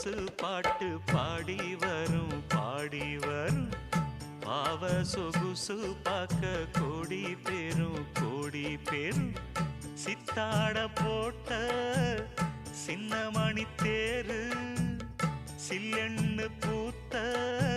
சொகுசு பாட்டு பாடி வரும் பாடி வரும் பாவ சொகுசு பார்க்க கோடி பேரும் சித்தாட போட்ட சின்ன மணி தேரு சில்லெண்ணு பூத்த